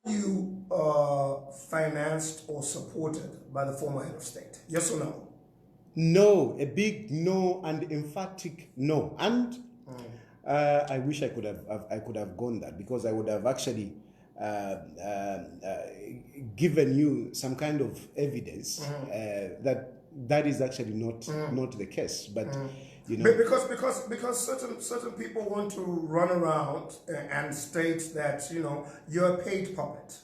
You financed or supported by the former head of state? Yes or no? No, a big no and emphatic no. And I wish I could have gone that, because I would have actually given you some kind of evidence that is actually not the case. But you know, because certain people want to run around and state that, you know, you're a paid puppet.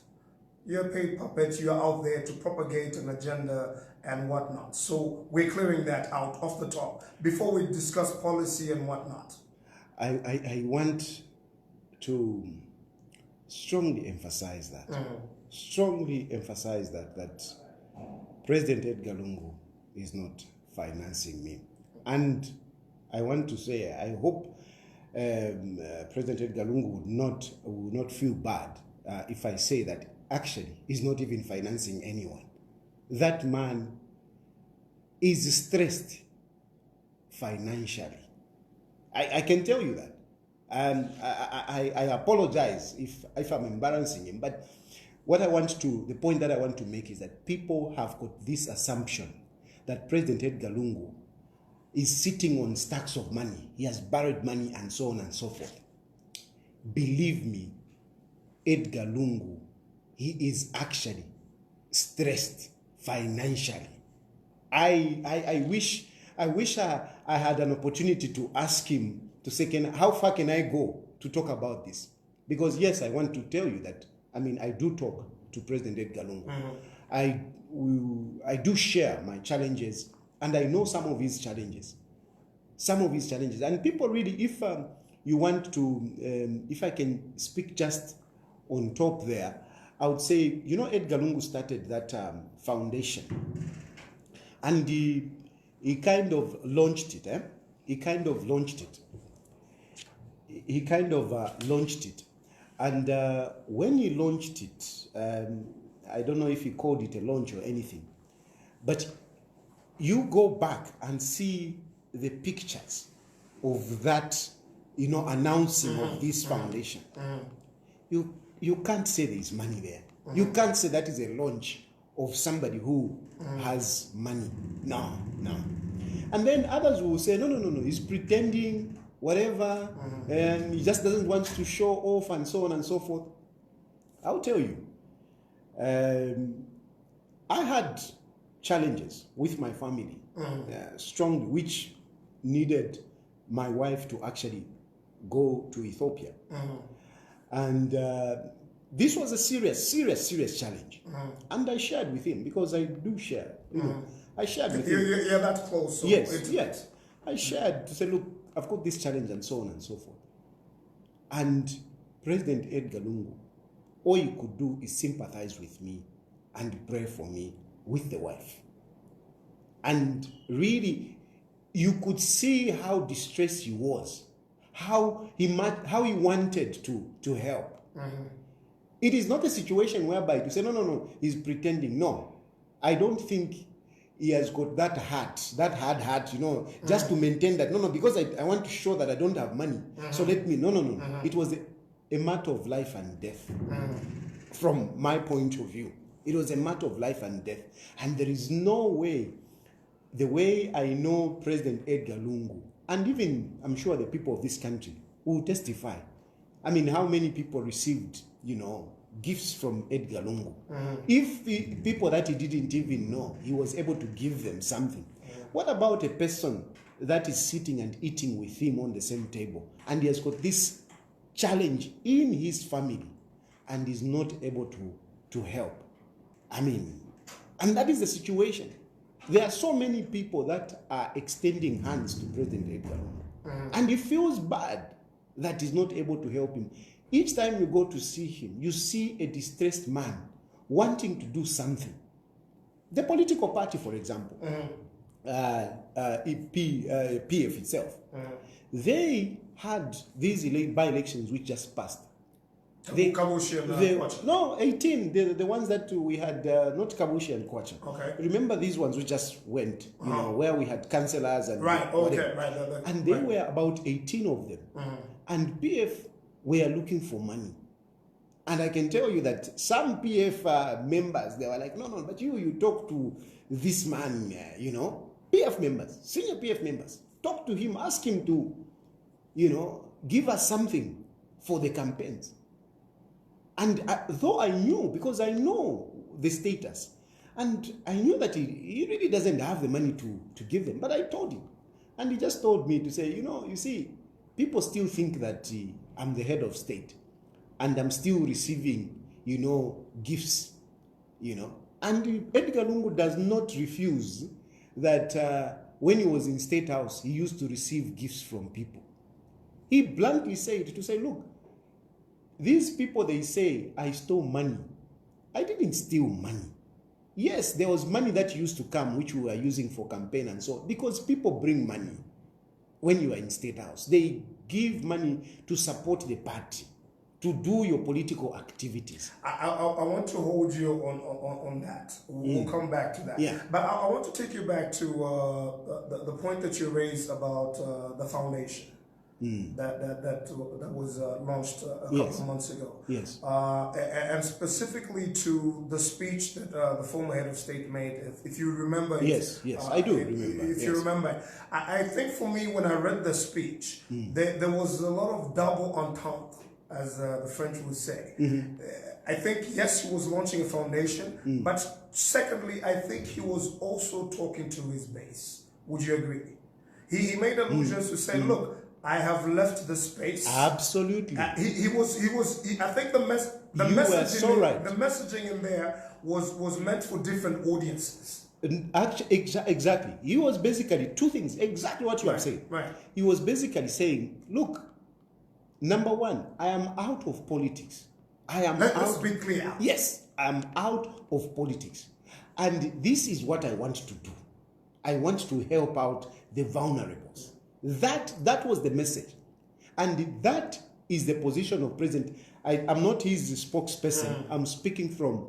You're a paid puppet. You're out there to propagate an agenda and whatnot. So we're clearing that out off the top before we discuss policy and whatnot. I want to strongly emphasize that. Strongly emphasize that President Edgar Lungu is not financing me. And I want to say, I hope President Edgar Lungu would not feel bad if I say that actually he's not even financing anyone. That man is stressed financially. I can tell you that. And I apologize if I'm embarrassing him, but the point that I want to make is that people have got this assumption that President Edgar Lungu is sitting on stacks of money. He has buried money and so on and so forth. Believe me, Edgar Lungu, he is actually stressed financially. I wish I had an opportunity to ask him to say, how far can I go to talk about this? Because yes, I want to tell you that, I mean, I do talk to President Edgar Lungu. I do share my challenges, and I know some of his challenges. And people really, if you want to, if I can speak just on top there, I would say, you know, Edgar Lungu started that foundation, and he kind of launched it. He kind of launched it. And when he launched it, I don't know if he called it a launch or anything, but you go back and see the pictures of that, you know, announcing of this foundation. You can't say there's money there. You can't say that is a launch of somebody who has money. No. And then others will say, no, he's pretending, whatever, and he just doesn't want to show off and so on and so forth. I'll tell you, I had challenges with my family, strongly, which needed my wife to actually go to Ethiopia. And this was a serious challenge. And I shared with him, because I do share. You know, I shared with him. You're that close. So yes. I shared to say, look, I've got this challenge and so on and so forth. And President Edgar Lungu, all you could do is sympathize with me and pray for me with the wife. And really, you could see how distressed he was, how he wanted to help. It is not a situation whereby you say, no, he's pretending. No, I don't think he has got that hard heart, you know, just to maintain that. No, because I want to show that I don't have money. So let me, no. It was a matter of life and death. From my point of view, it was a matter of life and death. And there is no way, the way I know President Edgar Lungu, and even I'm sure the people of this country will testify. I mean, how many people received, you know, gifts from Edgar Lungu? If the people that he didn't even know, he was able to give them something. What about a person that is sitting and eating with him on the same table, and he has got this challenge in his family and is not able to help? I mean, and that is the situation. There are so many people that are extending hands to President Edgar Lungu, and he feels bad that he's not able to help him. Each time you go to see him, you see a distressed man wanting to do something. The political party, for example, PF itself, they had these by-elections which just passed. No, 18, the ones that we had, not Kabushi and Kwacha. Okay. Remember these ones which just went, you know, where we had councillors and whatever. And there were about 18 of them. And PF were looking for money. And I can tell you that some PF members, they were like, no, but you talk to this man, PF members, senior PF members, talk to him, ask him to, give us something for the campaigns. And though I knew, because I know the status, and I knew that he really doesn't have the money to give them, but I told him. And he just told me to say, you see, people still think that I'm the head of state and I'm still receiving, gifts, And Edgar Lungu does not refuse that when he was in State House, he used to receive gifts from people. He bluntly said to say, look, these people, they say, I stole money. I didn't steal money. Yes, there was money that used to come, which we were using for campaign and so on, because people bring money when you are in State House. They give money to support the party, to do your political activities. I want to hold you on that. We'll come back to that. Yeah. But I want to take you back to the point that you raised about the foundation. That was launched a couple of months ago. Yes. And specifically to the speech that the former head of state made, if you remember. Yes, I do remember. If you remember. I think for me, when I read the speech, there was a lot of double entente, as the French would say. I think, yes, he was launching a foundation, but secondly, I think he was also talking to his base. Would you agree? He made allusions to say, look, I have left the space. Absolutely. I think the messaging in there was meant for different audiences. Actually, exactly. He was basically two things, exactly what you have said. Right. He was basically saying, look, number one, I am out of politics. Let's be clear. Yes, I am out of politics. And this is what I want to do. I want to help out the vulnerables. That was the message. And that is the position of President. I'm not his spokesperson. I'm speaking from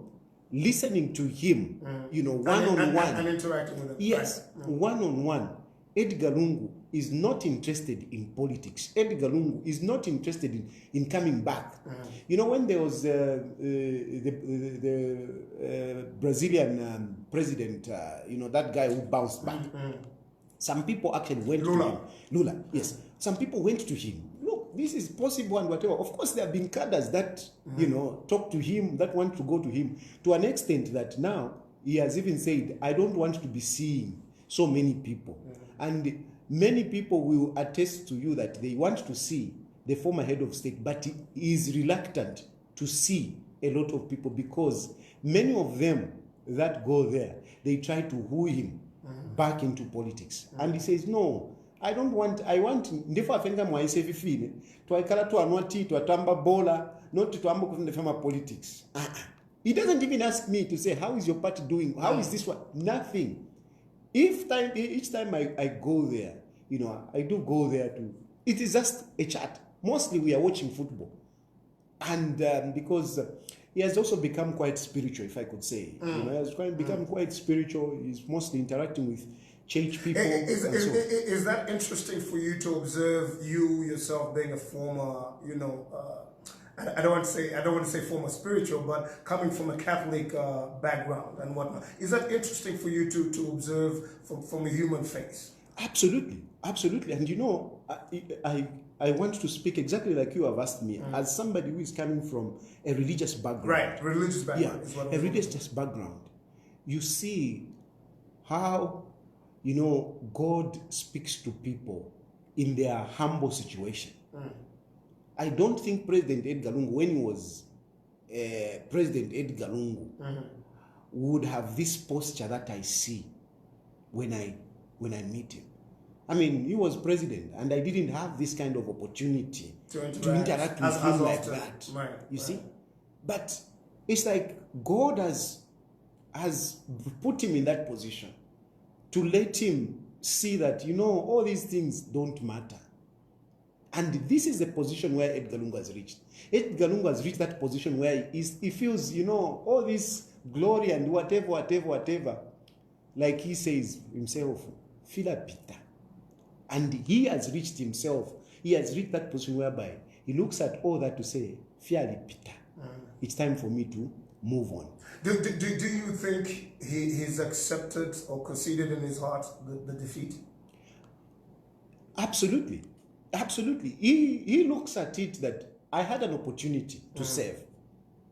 listening to him, one-on-one. And interacting with him. Yes, one-on-one. Edgar Lungu is not interested in politics. Edgar Lungu is not interested in coming back. When there was the Brazilian president, that guy who bounced back, some people actually went to him. Lula, yes. Some people went to him. Look, this is possible and whatever. Of course, there have been cadres that, talk to him, that want to go to him, to an extent that now he has even said, I don't want to be seeing so many people. And many people will attest to you that they want to see the former head of state, but he is reluctant to see a lot of people because many of them that go there, they try to woo him back into politics. And he says, no, I want ndifo afenga mwaise vifine twaikala twanwati twatamba bola not twamba kufunda fema politics. He doesn't even ask me to say, how is your party doing? How is this one? Nothing. Each time I go there, I do go there it is just a chat. Mostly we are watching football. And because he has also become quite spiritual, if I could say. He has become quite spiritual. He's mostly interacting with church people. Is that interesting for you to observe you yourself being a former, I don't want to say former spiritual, but coming from a Catholic background and whatnot. Is that interesting for you to observe from a human face? Absolutely. And I want to speak exactly like you have asked me, as somebody who is coming from a religious background. Right, religious background. Yeah, is what a religious background. You see how, God speaks to people in their humble situation. I don't think President Edgar Lungu, when he was President Edgar Lungu, would have this posture that I see when I meet him. I mean, he was president, and I didn't have this kind of opportunity to interact with him like that. You see? But it's like God has put him in that position to let him see that, all these things don't matter. And this is the position where Edgar Lungu has reached. Edgar Lungu has reached that position where he feels, all this glory and whatever. Like he says himself, Fila Peter. And he has reached himself. He has reached that position whereby he looks at all that to say, Fiali Peter. it's time for me to move on. Do you think he's accepted or conceded in his heart the defeat? Absolutely. Absolutely. He looks at it that I had an opportunity to serve.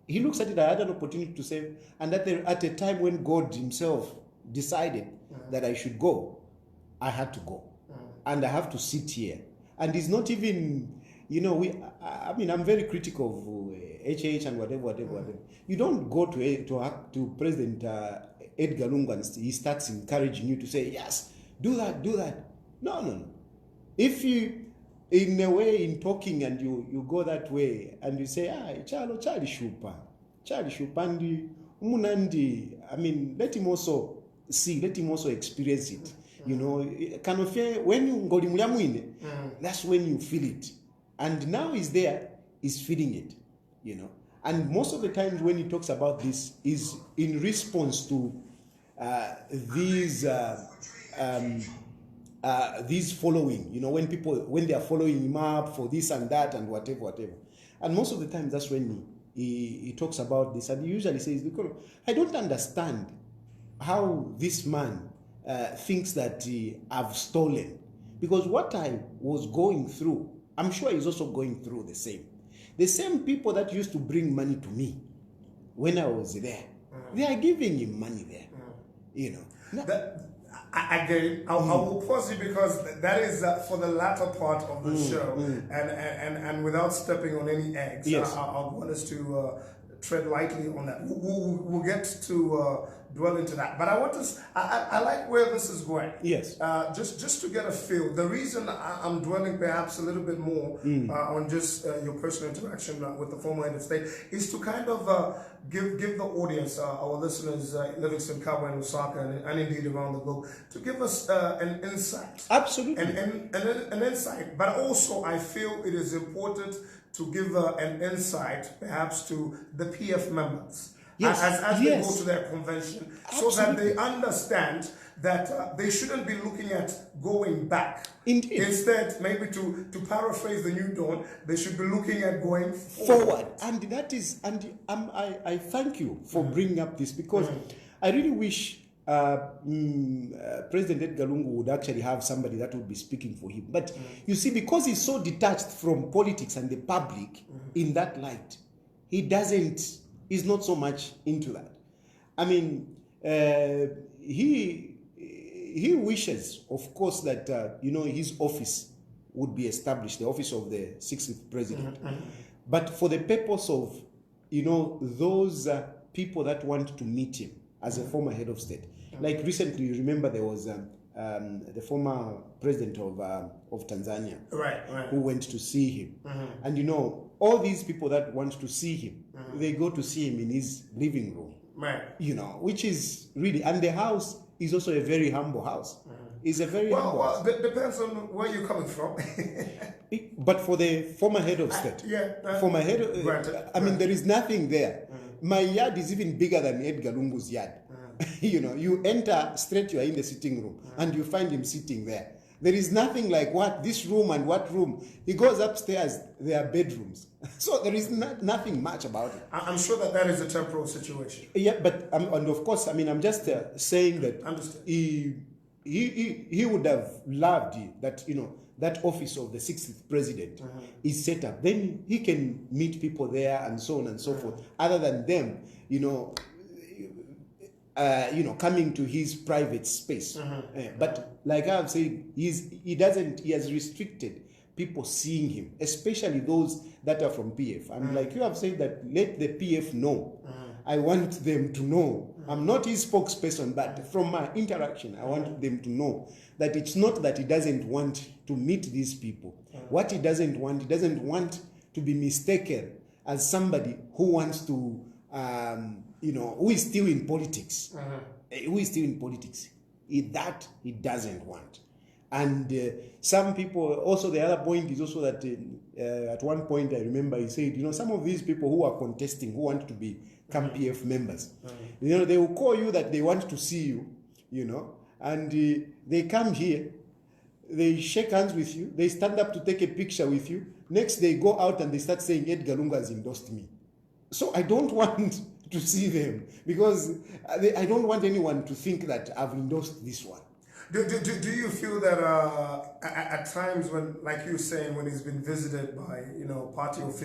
He looks at it, I had an opportunity to serve, and at a time when God himself decided that I should go, I had to go. And I have to sit here. And it's not even, I'm very critical of HH and whatever. You don't go to President Edgar Lungu and he starts encouraging you to say, yes, do that. No. If you, in a way, in talking and you go that way and you say, Charlie Shupa, and Munandi, let him also see, let him also experience it. When you go to that's when you feel it. And now he's there, he's feeling it, And most of the times when he talks about this is in response to these following, when they are following him up for this and that and whatever. And most of the time that's when he talks about this, and he usually says, because I don't understand how this man thinks that I've stolen. Because what I was going through, I'm sure he's also going through the same. The same people that used to bring money to me when I was there, they are giving him money there. I will pause you because that is for the latter part of the show, and without stepping on any eggs, yes. I want us to tread lightly on that. We'll get to dwell into that, but I like where this is going. Yes. Just to get a feel. The reason I'm dwelling perhaps a little bit more on just your personal interaction with the former head of state is to kind of give the audience, our listeners, Livingston, Kabwe, and Lusaka, and indeed around the globe, to give us an insight. Absolutely. An insight, but also I feel it is important to give an insight perhaps to the PF members. Yes. As they go to their convention, so that they understand that they shouldn't be looking at going back. Indeed. Instead, maybe to paraphrase the New Dawn, they should be looking at going forward. And that is, I thank you for bringing up this, because I really wish President Edgar Lungu would actually have somebody that would be speaking for him. But you see, because he's so detached from politics and the public in that light, he's not so much into that. He wishes, of course, that his office would be established, the office of the 60th president. But for the purpose of those people that want to meet him as a former head of state. Like recently, you remember there was the former president of Tanzania, right, who went to see him. And all these people that want to see him, they go to see him in his living room. Right. Which is really, and the house is also a very humble house. It's a very humble house. Well, depends on where you're coming from. But for the former head of state, former head of, there is nothing there. My yard is even bigger than Edgar Lungu's yard. You enter straight, you are in the sitting room, and you find him sitting there. There is nothing like this room and what room. He goes upstairs, there are bedrooms. So there is nothing much about it. I'm sure that is a temporal situation. Yeah, but, and of course, I'm just saying that he would have loved that, that office of the 60th president is set up. Then he can meet people there and so on and so forth, other than them, coming to his private space. But like I've said, he has restricted people seeing him, especially those that are from PF. And like you have said, that let the PF know. I want them to know. I'm not his spokesperson, but from my interaction, I want them to know that it's not that he doesn't want to meet these people. What he doesn't want to be mistaken as somebody who wants to who is still in politics. Who is still in politics. That he doesn't want. And some people, also the other point is also that at one point I remember he said, some of these people who are contesting, who want to become PF members, they will call you that they want to see you, and they come here, they shake hands with you, they stand up to take a picture with you. Next they go out and they start saying Edgar Lungu has endorsed me. So I don't want to see them because I don't want anyone to think that I've endorsed this one. Do you feel that at times when, like you're saying, when he's been visited by, party officials,